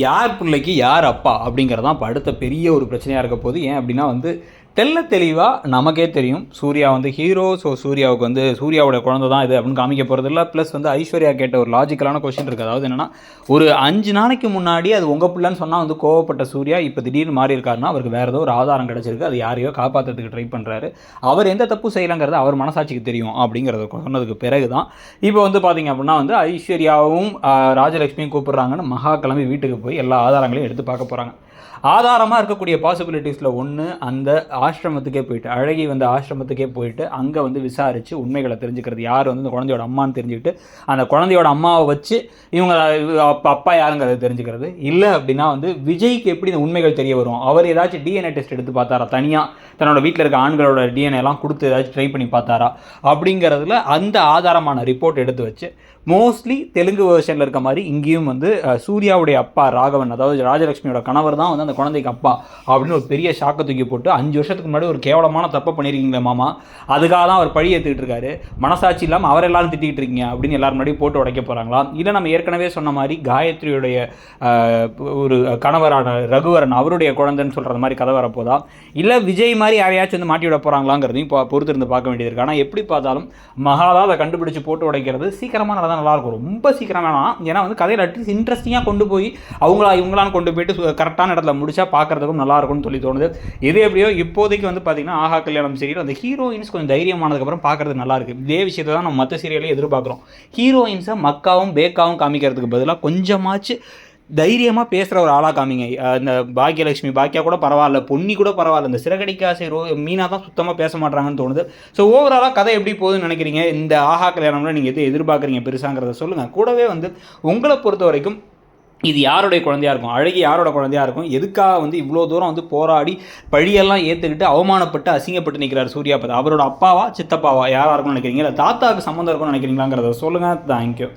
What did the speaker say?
யார் பிள்ளைக்கு யார் அப்பா அப்படிங்கிறதான் இப்போ அடுத்த பெரிய ஒரு பிரச்சனையாக இருக்க போகுது. ஏன் அப்படின்னா தெள்ள தெளிவாக நமக்கே தெரியும் சூர்யா ஹீரோ. ஸோ சூர்யாவுக்கு சூர்யாவோட குழந்தை தான் இது அப்படின்னு காமிக்க போகிறது இல்லை. ப்ளஸ் ஐஸ்வர்யா கேட்ட ஒரு லாஜிக்கலான கொஸ்டின் இருக்குது. அதாவது என்னென்னா, ஒரு 5 நாளைக்கு முன்னாடி அது உங்கள் பிள்ளைன்னு சொன்னால் கோவப்பட்ட சூர்யா இப்போ திடீர்னு மாறி இருக்காருன்னா அவருக்கு வேறு ஏதோ ஒரு ஆதாரம் கிடச்சிருக்கு. அது யாரையோ காப்பாற்றுறதுக்கு ட்ரை பண்ணுறாரு. அவர் எந்த தப்பு செய்யலைங்கிறது அவர் மனசாட்சிக்கு தெரியும் அப்படிங்கிறத சொன்னதுக்கு பிறகு தான் இப்போ பார்த்தீங்க அப்படின்னா ஐஸ்வர்யாவும் ராஜலட்சுமியும் கூப்பிட்றாங்கன்னு மகா கிளம்பி வீட்டுக்கு போய் எல்லா ஆதாரங்களையும் எடுத்து பார்க்க போகிறாங்க. ஆதாரமாக இருக்கக்கூடிய பாசிபிலிட்டிஸில் ஒன்று, அந்த ஆசிரமத்துக்கே போயிட்டு அழகி ஆசிரமத்துக்கே போயிட்டு அங்கே விசாரித்து உண்மைகளை தெரிஞ்சுக்கிறது. யார் இந்த குழந்தையோட அம்மான்னு தெரிஞ்சுக்கிட்டு அந்த குழந்தையோட அம்மாவை வச்சு இவங்க அப்பா யாருங்கிறத தெரிஞ்சுக்கிறது. இல்லை அப்படின்னா விஜய்க்கு எப்படி இந்த உண்மைகள் தெரிய வரும்? அவர் ஏதாச்சும் டிஎன்ஏ டெஸ்ட் எடுத்து பார்த்தாரா? தனியாக தன்னோட வீட்டில் இருக்க ஆண்களோட டிஎன்ஏலாம் கொடுத்து ஏதாச்சும் ட்ரை பண்ணி பார்த்தாரா? அப்படிங்கிறதுல அந்த ஆதாரமான ரிப்போர்ட் எடுத்து வச்சு மோஸ்ட்லி தெலுங்கு வேர்ஷனில் இருக்க மாதிரி இங்கேயும் சூர்யாவுடைய அப்பா ராகவன், அதாவது ராஜலட்சுமியோட கணவர் தான் அந்த குழந்தைக்கு அப்பா அப்படின்னு ஒரு பெரிய ஷாக்கை தூக்கி போட்டு 5 வருஷத்துக்கு முன்னாடி ஒரு கேவலமான தப்பை பண்ணியிருக்கீங்களே மாமா, அதுக்காக தான் அவர் பழி ஏற்றுக்கிட்டு இருக்காரு, மனசாட்சி இல்லாமல் அவர் எல்லாரும் திட்டிகிட்டு இருக்கீங்க அப்படின்னு எல்லாரும் முன்னாடி போட்டு உடைக்க போகிறாங்களா? இல்லை நம்ம ஏற்கனவே சொன்ன மாதிரி காயத்ரியுடைய ஒரு கணவரான ரகுவரன் அவருடைய குழந்தைன்னு சொல்கிறது மாதிரி கதை வரப்போதா? இல்லை விஜய் மாதிரி யாரையாச்சும் மாட்டி விட போகிறாங்களாங்கிறதையும் பொறுத்து இருந்து பார்க்க வேண்டியது இருக்குது. ஆனால் எப்படி பார்த்தாலும் மகாதான் அதை கண்டுபிடிச்சு போட்டு உடைக்கிறது சீக்கிரமாக நடந்தால் நல்லாயிருக்கும். ரொம்ப சீக்கிரம் வேணாம். ஏன்னா கதையில் அட்லீஸ்ட் இன்ட்ரெஸ்டிங்காக கொண்டு போய் இவங்களாம் கொண்டு போயிட்டு கரெக்டான இடத்துல முடிச்சா பார்க்குறதுக்கும் நல்லாயிருக்கும்னு தோணுது. எது எப்படியோ இப்போதைக்கு பார்த்தீங்கன்னா ஆஹா கல்யாணம் சீரியல் அந்த ஹீரோயின்ஸ் கொஞ்சம் தைரியமானதுக்கப்புறம் பார்க்குறது நல்லாயிருக்கு. இதே விஷயத்தை தான் நம்ம மற்ற சீரியலே எதிர்பார்க்குறோம். ஹீரோயின்ஸை மக்காவும் பேக்காவும் காமிக்கிறதுக்கு பதிலாக கொஞ்சமாச்சு தைரியமாக பேசுகிற ஒரு ஆளாக காமிங்க. இந்த பாக்கியலட்சுமி பாக்கியா கூட பரவாயில்ல, பொன்னி கூட பரவாயில்ல, இந்த சிறகடிக்காசை மீனா தான் சுத்தமாக பேச மாட்டாங்கன்னு தோணுது. ஸோ ஓவராலாக கதை எப்படி போகுதுன்னு நினைக்கிறீங்க? இந்த ஆஹா கல்யாணம்ல நீங்கள் எது எதிர்பார்க்குறீங்க பெருசாங்கிறத சொல்லுங்கள். கூடவே உங்களை பொறுத்த வரைக்கும் இது யாருடைய குழந்தையாக இருக்கும்? அழகி யாரோட குழந்தையாக இருக்கும்? எதுக்காக இவ்வளோ தூரம் போராடி பழியெல்லாம் ஏற்றுக்கிட்டு அவமானப்பட்டு அசிங்கப்பட்டு நிற்கிறார் சூர்யா? அவரோட அப்பாவா சித்தப்பாவா யாராக இருக்கும்னு நினைக்கிறீங்க? இல்லை தாத்தாவுக்கு சம்மந்தம் இருக்கும்னு நினைக்கிறீங்களாங்கிறத சொல்லுங்கள். தேங்க்யூ.